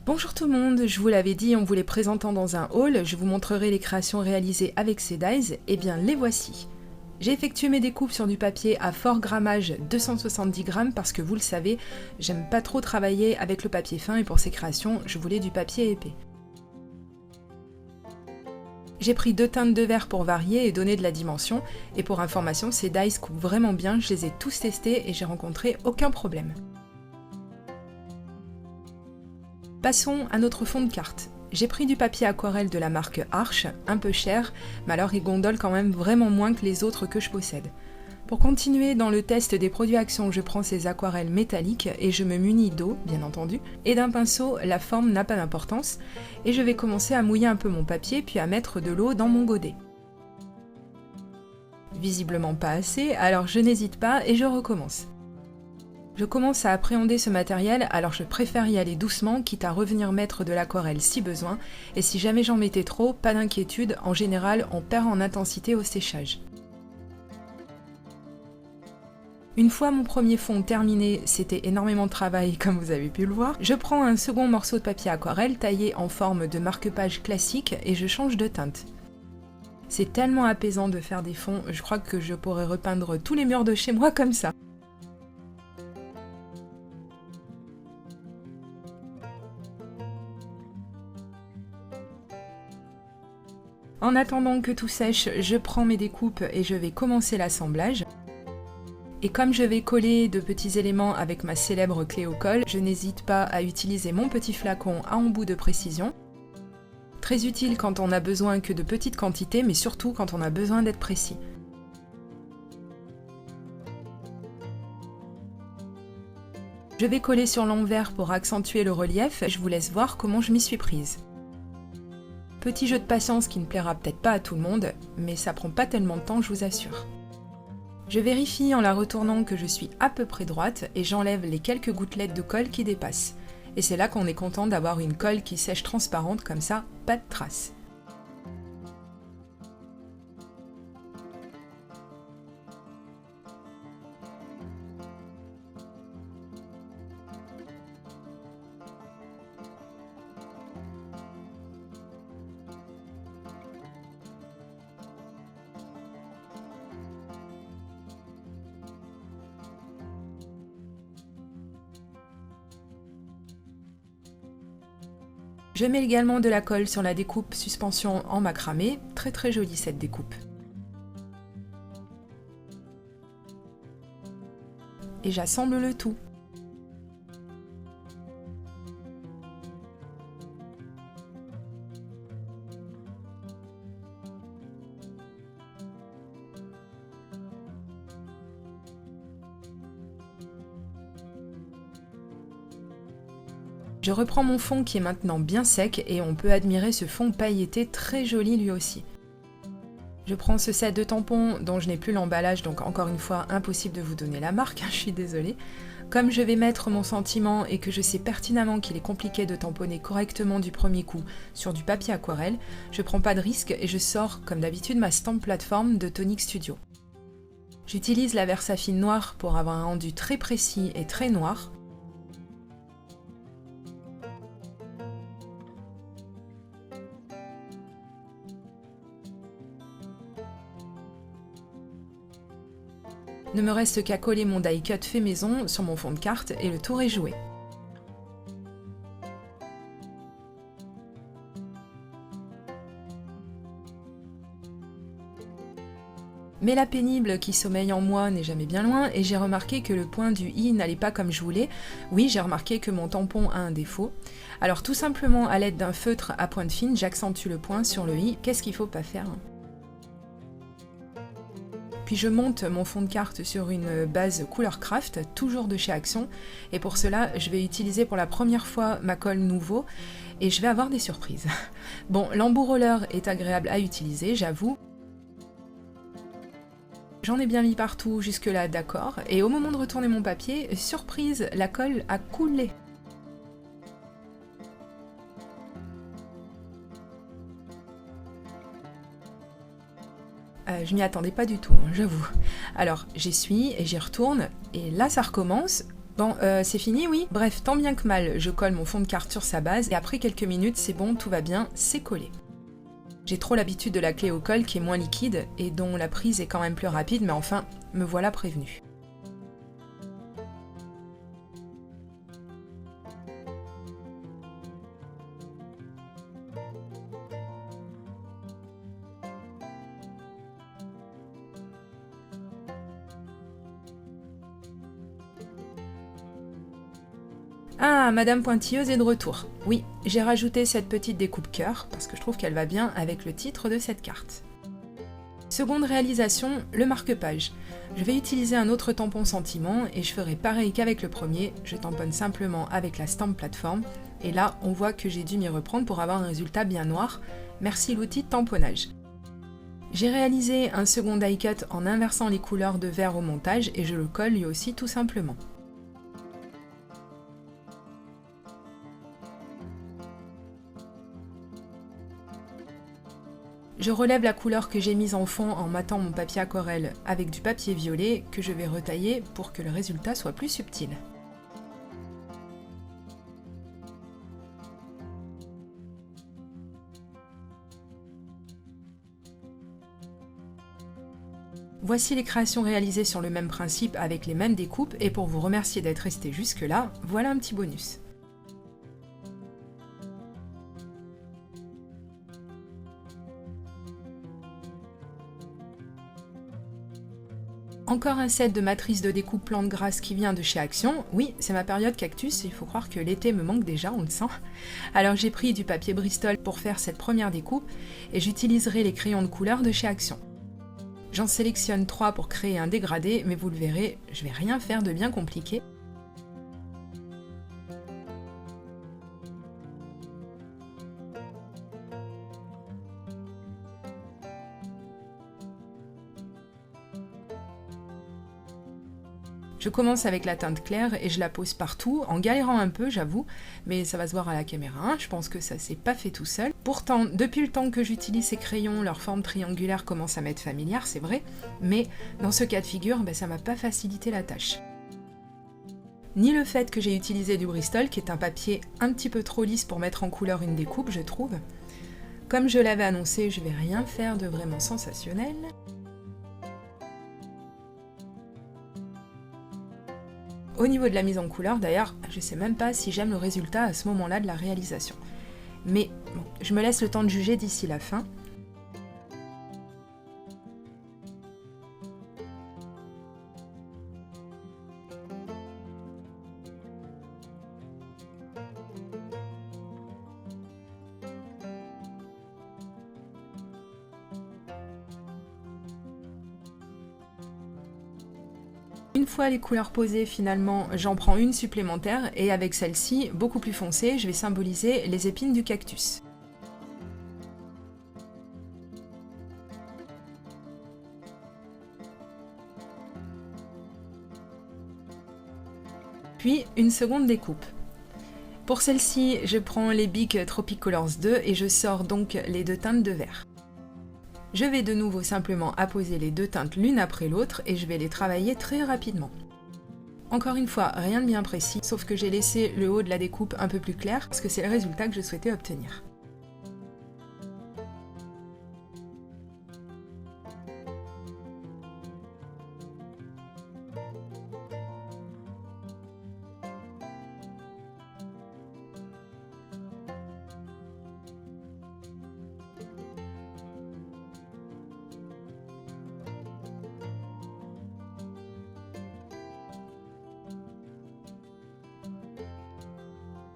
Bonjour tout le monde, je vous l'avais dit en vous les présentant dans un haul, je vous montrerai les créations réalisées avec ces dies, et bien les voici. J'ai effectué mes découpes sur du papier à fort grammage 270 grammes parce que vous le savez, j'aime pas trop travailler avec le papier fin et pour ces créations, je voulais du papier épais. J'ai pris 2 teintes de verre pour varier et donner de la dimension, et pour information, ces dies coupent vraiment bien, je les ai tous testés et j'ai rencontré aucun problème. Passons à notre fond de carte. J'ai pris du papier aquarelle de la marque Arch, un peu cher, mais alors il gondole quand même vraiment moins que les autres que je possède. Pour continuer dans le test des produits Action, je prends ces aquarelles métalliques et je me munis d'eau, bien entendu, et d'un pinceau, la forme n'a pas d'importance, et je vais commencer à mouiller un peu mon papier puis à mettre de l'eau dans mon godet. Visiblement pas assez, alors je n'hésite pas et je recommence. Je commence à appréhender ce matériel, alors je préfère y aller doucement, quitte à revenir mettre de l'aquarelle si besoin, et si jamais j'en mettais trop, pas d'inquiétude, en général on perd en intensité au séchage. Une fois mon premier fond terminé, c'était énormément de travail comme vous avez pu le voir, je prends un second morceau de papier aquarelle taillé en forme de marque-page classique et je change de teinte. C'est tellement apaisant de faire des fonds, je crois que je pourrais repeindre tous les murs de chez moi comme ça. En attendant que tout sèche, je prends mes découpes et je vais commencer l'assemblage. Et comme je vais coller de petits éléments avec ma célèbre clé au colle, je n'hésite pas à utiliser mon petit flacon à embout de précision. Très utile quand on n'a besoin que de petites quantités, mais surtout quand on a besoin d'être précis. Je vais coller sur l'envers pour accentuer le relief, je vous laisse voir comment je m'y suis prise. Petit jeu de patience qui ne plaira peut-être pas à tout le monde, mais ça prend pas tellement de temps, je vous assure. Je vérifie en la retournant que je suis à peu près droite et j'enlève les quelques gouttelettes de colle qui dépassent. Et c'est là qu'on est content d'avoir une colle qui sèche transparente comme ça, pas de traces. Je mets également de la colle sur la découpe suspension en macramé, très jolie cette découpe. Et j'assemble le tout. Je reprends mon fond qui est maintenant bien sec et on peut admirer ce fond pailleté très joli lui aussi. Je prends ce set de tampons dont je n'ai plus l'emballage, donc encore une fois impossible de vous donner la marque, je suis désolée. Comme je vais mettre mon sentiment et que je sais pertinemment qu'il est compliqué de tamponner correctement du premier coup sur du papier aquarelle, je prends pas de risque et je sors comme d'habitude ma stamp plateforme de Tonic Studio. J'utilise la Versafine noire pour avoir un rendu très précis et très noir. Ne me reste qu'à coller mon die cut fait maison sur mon fond de carte et le tour est joué. Mais la pénible qui sommeille en moi n'est jamais bien loin et j'ai remarqué que le point du i n'allait pas comme je voulais. Oui, j'ai remarqué que mon tampon a un défaut. Alors tout simplement à l'aide d'un feutre à pointe fine, j'accentue le point sur le i. Qu'est-ce qu'il faut pas faire ? Puis je monte mon fond de carte sur une base Couleur Craft, toujours de chez Action, et pour cela je vais utiliser pour la première fois ma colle Nouveau, et je vais avoir des surprises. Bon, l'embout roller est agréable à utiliser, j'avoue. J'en ai bien mis partout jusque là, d'accord, et au moment de retourner mon papier, surprise, la colle a coulé. Je m'y attendais pas du tout, j'avoue. Alors j'essuie et j'y retourne, et là ça recommence. Bon, c'est fini, oui? Bref, tant bien que mal, je colle mon fond de carte sur sa base et après quelques minutes, c'est bon, tout va bien, c'est collé. J'ai trop l'habitude de la clé au col qui est moins liquide et dont la prise est quand même plus rapide, mais enfin, me voilà prévenu. Ah, Madame Pointilleuse est de retour. Oui, j'ai rajouté cette petite découpe cœur, parce que je trouve qu'elle va bien avec le titre de cette carte. Seconde réalisation, le marque-page. Je vais utiliser un autre tampon sentiment, et je ferai pareil qu'avec le premier, je tamponne simplement avec la stamp plateforme, et là, on voit que j'ai dû m'y reprendre pour avoir un résultat bien noir. Merci l'outil de tamponnage. J'ai réalisé un second die cut en inversant les couleurs de vert au montage, et je le colle lui aussi tout simplement. Je relève la couleur que j'ai mise en fond en matant mon papier aquarelle avec du papier violet que je vais retailler pour que le résultat soit plus subtil. Voici les créations réalisées sur le même principe avec les mêmes découpes et pour vous remercier d'être resté jusque là, voilà un petit bonus. Encore un set de matrices de découpe plantes grasses qui vient de chez Action. Oui, c'est ma période cactus, il faut croire que l'été me manque déjà, on le sent. Alors j'ai pris du papier Bristol pour faire cette première découpe et j'utiliserai les crayons de couleur de chez Action. J'en sélectionne 3 pour créer un dégradé, mais vous le verrez, je vais rien faire de bien compliqué. Je commence avec la teinte claire et je la pose partout, en galérant un peu j'avoue, mais ça va se voir à la caméra, hein, je pense que ça s'est pas fait tout seul. Pourtant, depuis le temps que j'utilise ces crayons, leur forme triangulaire commence à m'être familière, c'est vrai, mais dans ce cas de figure, ça m'a pas facilité la tâche. Ni le fait que j'ai utilisé du Bristol, qui est un papier un petit peu trop lisse pour mettre en couleur une découpe, je trouve. Comme je l'avais annoncé, je vais rien faire de vraiment sensationnel. Au niveau de la mise en couleur, d'ailleurs, je sais même pas si j'aime le résultat à ce moment-là de la réalisation. Mais bon, je me laisse le temps de juger d'ici la fin. Une fois les couleurs posées, finalement, j'en prends une supplémentaire et avec celle-ci, beaucoup plus foncée, je vais symboliser les épines du cactus. Puis, une seconde découpe. Pour celle-ci, je prends les Bic Tropicolors 2 et je sors donc les deux teintes de vert. Je vais de nouveau simplement apposer les deux teintes l'une après l'autre et je vais les travailler très rapidement. Encore une fois, rien de bien précis, sauf que j'ai laissé le haut de la découpe un peu plus clair parce que c'est le résultat que je souhaitais obtenir.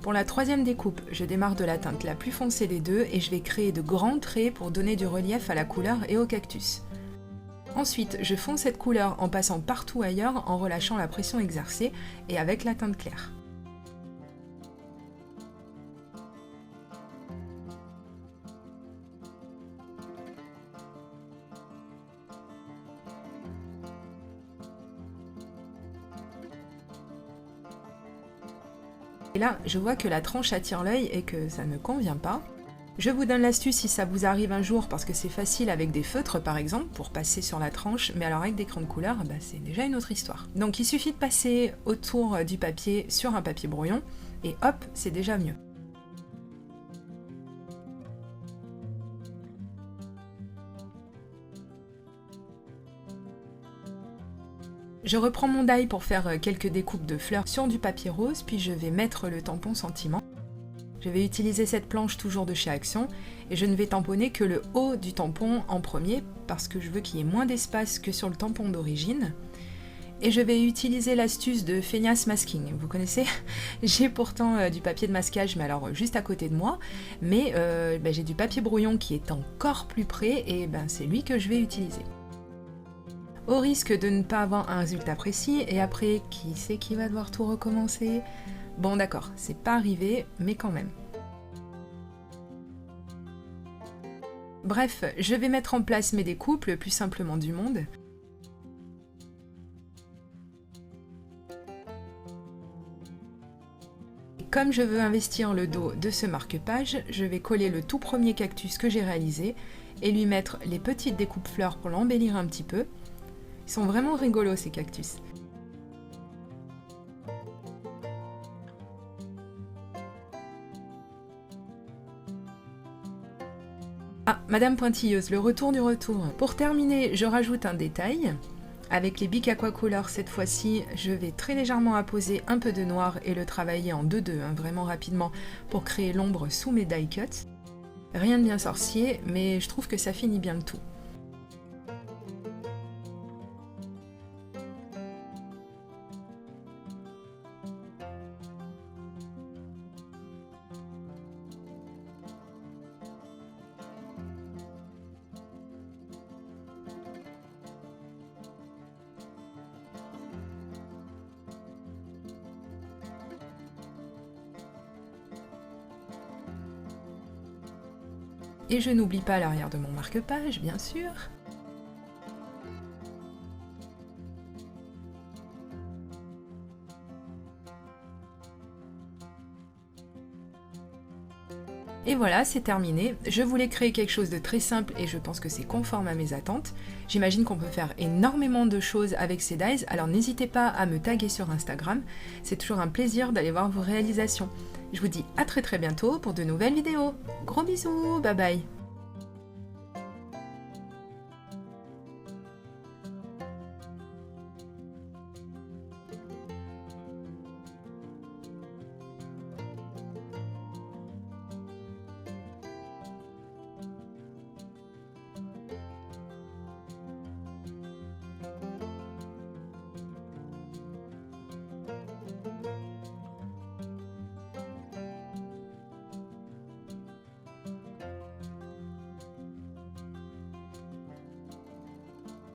Pour la troisième découpe, je démarre de la teinte la plus foncée des deux et je vais créer de grands traits pour donner du relief à la couleur et au cactus. Ensuite, je fonds cette couleur en passant partout ailleurs en relâchant la pression exercée et avec la teinte claire. Et là, je vois que la tranche attire l'œil et que ça ne me convient pas. Je vous donne l'astuce si ça vous arrive un jour parce que c'est facile avec des feutres par exemple pour passer sur la tranche, mais alors avec des crayons de couleur, c'est déjà une autre histoire. Donc il suffit de passer autour du papier sur un papier brouillon et hop, c'est déjà mieux. Je reprends mon die pour faire quelques découpes de fleurs sur du papier rose, puis je vais mettre le tampon sentiment. Je vais utiliser cette planche toujours de chez Action et je ne vais tamponner que le haut du tampon en premier parce que je veux qu'il y ait moins d'espace que sur le tampon d'origine. Et je vais utiliser l'astuce de feignasse masking, vous connaissez? J'ai pourtant du papier de masquage, mais alors juste à côté de moi, mais j'ai du papier brouillon qui est encore plus près et c'est lui que je vais utiliser. Au risque de ne pas avoir un résultat précis, et après, qui c'est qui va devoir tout recommencer? Bon d'accord, c'est pas arrivé, mais quand même. Bref, je vais mettre en place mes découpes le plus simplement du monde. Comme je veux investir le dos de ce marque-page, je vais coller le tout premier cactus que j'ai réalisé et lui mettre les petites découpes fleurs pour l'embellir un petit peu. Ils sont vraiment rigolos ces cactus. Ah, Madame Pointilleuse, le retour du retour. Pour terminer, je rajoute un détail. Avec les Bic Aquacolor, cette fois-ci, je vais très légèrement apposer un peu de noir et le travailler en 2-2, vraiment rapidement, pour créer l'ombre sous mes die cuts. Rien de bien sorcier, mais je trouve que ça finit bien le tout. Et je n'oublie pas l'arrière de mon marque-page, bien sûr. Et voilà, c'est terminé. Je voulais créer quelque chose de très simple et je pense que c'est conforme à mes attentes. J'imagine qu'on peut faire énormément de choses avec ces dies, alors n'hésitez pas à me taguer sur Instagram. C'est toujours un plaisir d'aller voir vos réalisations. Je vous dis à très bientôt pour de nouvelles vidéos. Gros bisous, bye bye.